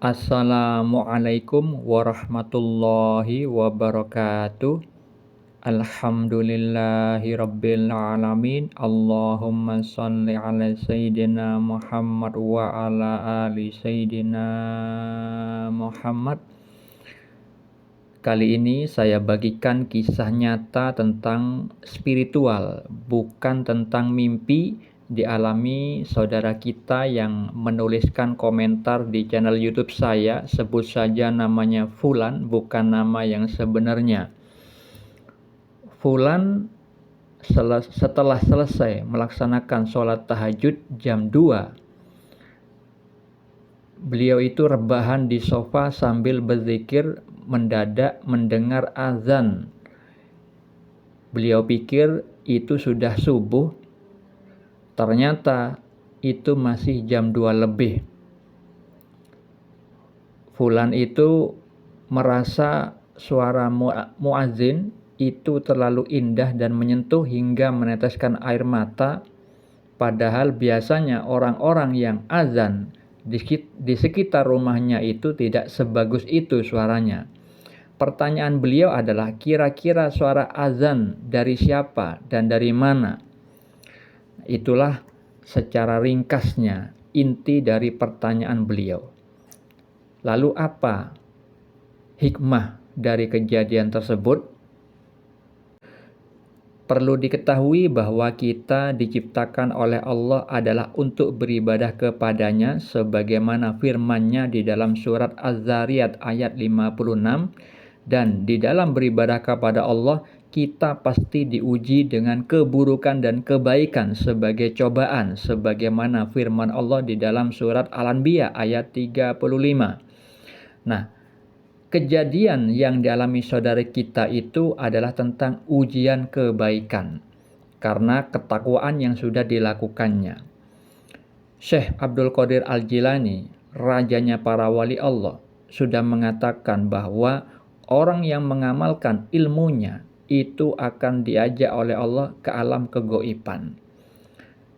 Assalamualaikum warahmatullahi wabarakatuh. Alhamdulillahi rabbil alamin. Allahumma shalli ala sayyidina Muhammad wa ala ali sayyidina Muhammad. Kali ini saya bagikan kisah nyata tentang spiritual, bukan tentang mimpi, dialami saudara kita yang menuliskan komentar di channel YouTube saya. Sebut saja namanya Fulan, bukan nama yang sebenarnya. Fulan setelah selesai melaksanakan sholat tahajud jam 2, beliau itu rebahan di sofa sambil berzikir, mendadak mendengar azan. Beliau pikir itu sudah subuh, ternyata itu masih jam 2 lebih. Fulan itu merasa suara muazin itu terlalu indah dan menyentuh hingga meneteskan air mata, padahal biasanya orang-orang yang azan di sekitar rumahnya itu tidak sebagus itu suaranya. Pertanyaan beliau adalah, kira-kira suara azan dari siapa dan dari mana? Itulah secara ringkasnya inti dari pertanyaan beliau. Lalu apa hikmah dari kejadian tersebut? Perlu diketahui bahwa kita diciptakan oleh Allah adalah untuk beribadah kepadanya, sebagaimana firman-Nya di dalam surat Az-Zariyat ayat 56. Dan di dalam beribadah kepada Allah, kita pasti diuji dengan keburukan dan kebaikan sebagai cobaan, sebagaimana firman Allah di dalam surat Al-Anbiya ayat 35. Nah, kejadian yang dialami saudara kita itu adalah tentang ujian kebaikan karena ketakwaan yang sudah dilakukannya. Syekh Abdul Qadir Al-Jilani, rajanya para wali Allah, sudah mengatakan bahwa orang yang mengamalkan ilmunya itu akan diajak oleh Allah ke alam kegoiban.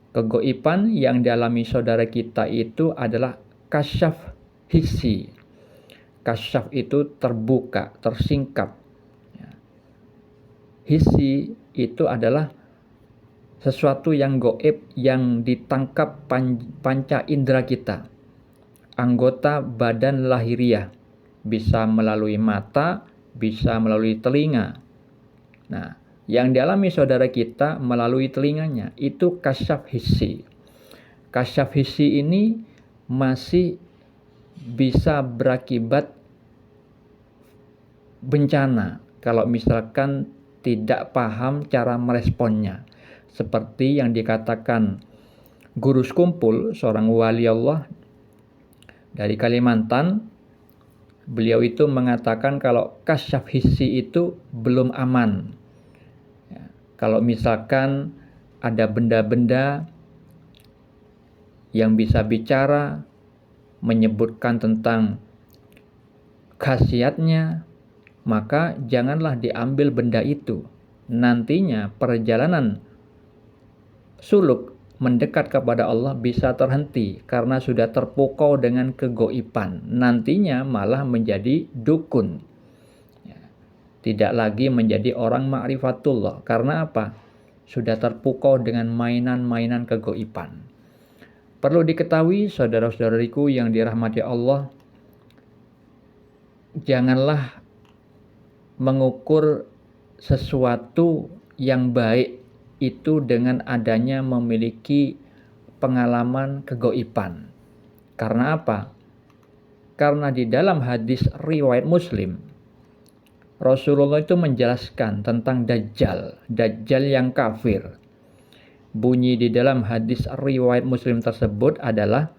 Kegoiban yang dialami saudara kita itu adalah kasyaf hissi. Kasyaf itu terbuka, tersingkap. Hissi itu adalah sesuatu yang goib yang ditangkap panca indera kita. Anggota badan lahiriah. Bisa melalui mata, bisa melalui telinga. Nah, yang dialami saudara kita melalui telinganya itu kasyaf hissi. Kasyaf hissi ini masih bisa berakibat bencana kalau misalkan tidak paham cara meresponnya. Seperti yang dikatakan Guru Skumpul, seorang wali Allah dari Kalimantan. Beliau itu mengatakan kalau kasyaf hissi itu belum aman. Ya, kalau misalkan ada benda-benda yang bisa bicara, menyebutkan tentang khasiatnya, maka janganlah diambil benda itu. Nantinya perjalanan suluk mendekat kepada Allah bisa terhenti karena sudah terpukau dengan kegoiban. Nantinya malah menjadi dukun. Tidak lagi menjadi orang ma'rifatullah. Karena apa? Sudah terpukau dengan mainan-mainan kegoiban. Perlu diketahui saudara-saudariku yang dirahmati Allah, janganlah mengukur sesuatu yang baik itu dengan adanya memiliki pengalaman kegoiban. Karena apa? Karena di dalam hadis riwayat Muslim, Rasulullah itu menjelaskan tentang Dajjal yang kafir. Bunyi di dalam hadis riwayat Muslim tersebut adalah,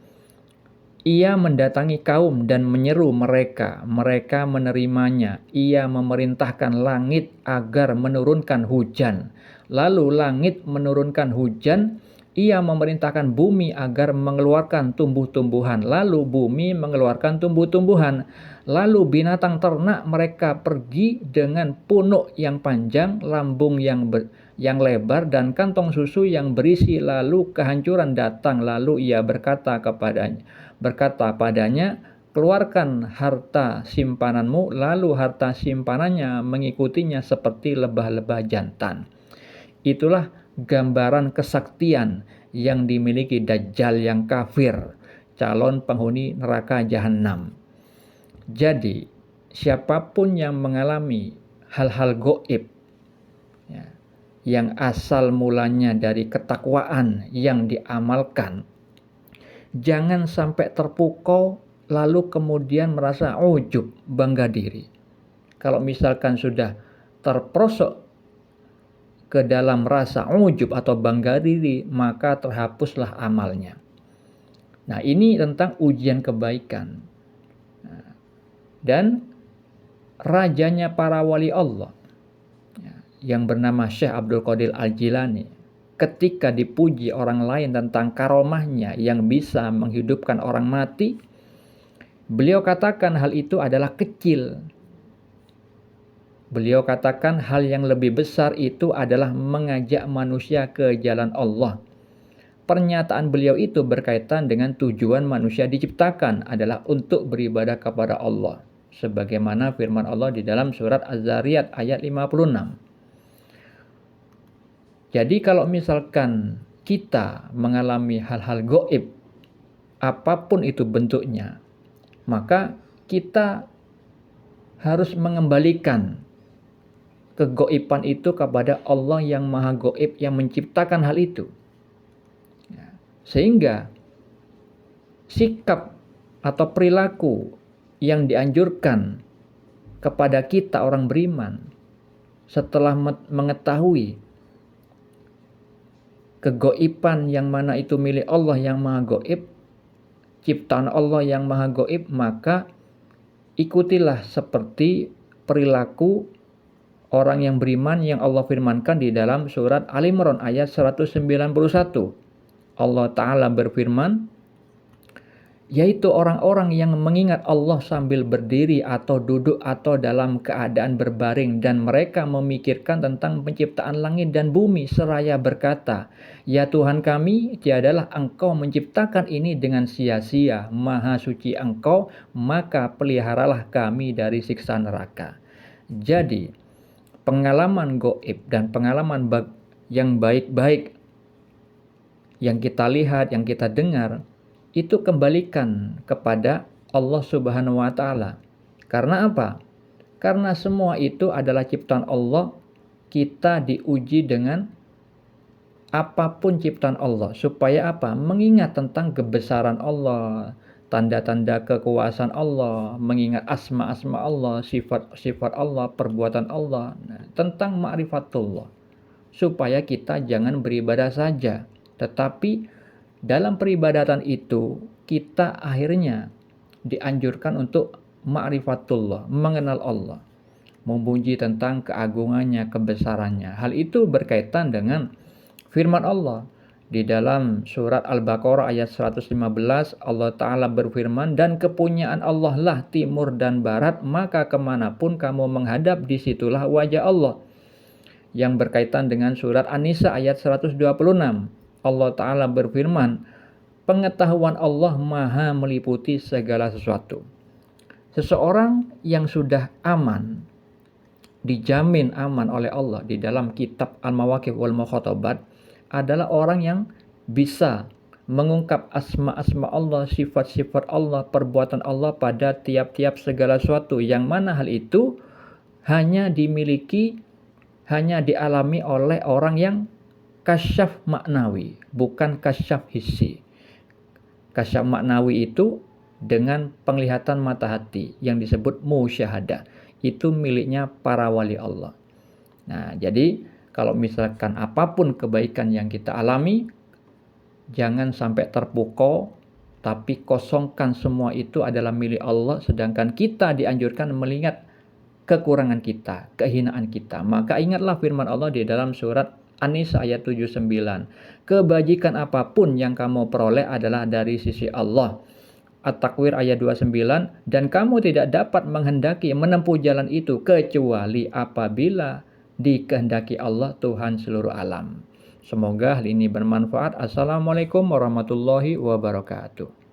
ia mendatangi kaum dan menyeru mereka. Mereka menerimanya. Ia memerintahkan langit agar menurunkan hujan. Lalu langit menurunkan hujan. Ia memerintahkan bumi agar mengeluarkan tumbuh-tumbuhan. Lalu bumi mengeluarkan tumbuh-tumbuhan. Lalu binatang ternak mereka pergi dengan punuk yang panjang, lambung yang lebar, dan kantong susu yang berisi. Lalu kehancuran datang. Lalu ia berkata padanya, keluarkan harta simpananmu, lalu harta simpanannya mengikutinya seperti lebah-lebah jantan. Itulah gambaran kesaktian yang dimiliki Dajjal yang kafir, calon penghuni neraka jahanam. Jadi, siapapun yang mengalami hal-hal gaib, ya, yang asal mulanya dari ketakwaan yang diamalkan, jangan sampai terpukau lalu kemudian merasa ujub, bangga diri. Kalau misalkan sudah terperosok ke dalam rasa ujub atau bangga diri, maka terhapuslah amalnya. Nah, ini tentang ujian kebaikan. Dan rajanya para wali Allah, yang bernama Syekh Abdul Qadir Al-Jilani, ketika dipuji orang lain tentang karomahnya yang bisa menghidupkan orang mati, beliau katakan hal itu adalah kecil. Beliau katakan hal yang lebih besar itu adalah mengajak manusia ke jalan Allah. Pernyataan beliau itu berkaitan dengan tujuan manusia diciptakan adalah untuk beribadah kepada Allah. Sebagaimana firman Allah di dalam surat Az-Zariyat ayat 56. Jadi kalau misalkan kita mengalami hal-hal gaib, apapun itu bentuknya, maka kita harus mengembalikan kegaiban itu kepada Allah yang maha gaib yang menciptakan hal itu. Sehingga sikap atau perilaku yang dianjurkan kepada kita orang beriman setelah mengetahui kegaiban yang mana itu milik Allah yang maha gaib, ciptaan Allah yang maha gaib, maka ikutilah seperti perilaku orang yang beriman yang Allah firmankan di dalam surat Al-Imran ayat 191. Allah Ta'ala berfirman, yaitu orang-orang yang mengingat Allah sambil berdiri atau duduk atau dalam keadaan berbaring, dan mereka memikirkan tentang penciptaan langit dan bumi seraya berkata, ya Tuhan kami, tiadalah Engkau menciptakan ini dengan sia-sia, maha suci Engkau, maka peliharalah kami dari siksa neraka. Jadi pengalaman gaib dan pengalaman yang baik-baik yang kita lihat, yang kita dengar, itu kembalikan kepada Allah Subhanahu wa Ta'ala. Karena apa? Karena semua itu adalah ciptaan Allah. Kita diuji dengan apapun ciptaan Allah. Supaya apa? Mengingat tentang kebesaran Allah, tanda-tanda kekuasaan Allah, mengingat asma-asma Allah, sifat-sifat Allah, perbuatan Allah, tentang ma'rifatullah. Supaya kita jangan beribadah saja, tetapi dalam peribadatan itu kita akhirnya dianjurkan untuk ma'rifatullah, mengenal Allah, memuji tentang keagungannya, kebesarannya. Hal itu berkaitan dengan firman Allah di dalam surat Al-Baqarah ayat 115. Allah Ta'ala berfirman, dan kepunyaan Allah lah timur dan barat, maka kemanapun kamu menghadap, disitulah wajah Allah. Yang berkaitan dengan surat An-Nisa ayat 126. Allah Ta'ala berfirman, pengetahuan Allah maha meliputi segala sesuatu. Seseorang yang sudah aman, dijamin aman oleh Allah di dalam kitab Al-Mawaqif wal Mukhatabat, adalah orang yang bisa mengungkap asma-asma Allah, sifat-sifat Allah, perbuatan Allah pada tiap-tiap segala sesuatu, yang mana hal itu hanya dimiliki, hanya dialami oleh orang yang kasyaf maknawi, bukan kasyaf hissi. Kasyaf maknawi itu dengan penglihatan mata hati yang disebut musyahadah. Itu miliknya para wali Allah. Nah, jadi kalau misalkan apapun kebaikan yang kita alami, jangan sampai terpukau, tapi kosongkan semua itu adalah milik Allah, sedangkan kita dianjurkan melihat kekurangan kita, kehinaan kita. Maka ingatlah firman Allah di dalam surat An-Nisa ayat 79. Kebajikan apapun yang kamu peroleh adalah dari sisi Allah. At-Takwir ayat 29. Dan kamu tidak dapat menghendaki menempuh jalan itu kecuali apabila dikehendaki Allah Tuhan seluruh alam. Semoga hal ini bermanfaat. Assalamualaikum warahmatullahi wabarakatuh.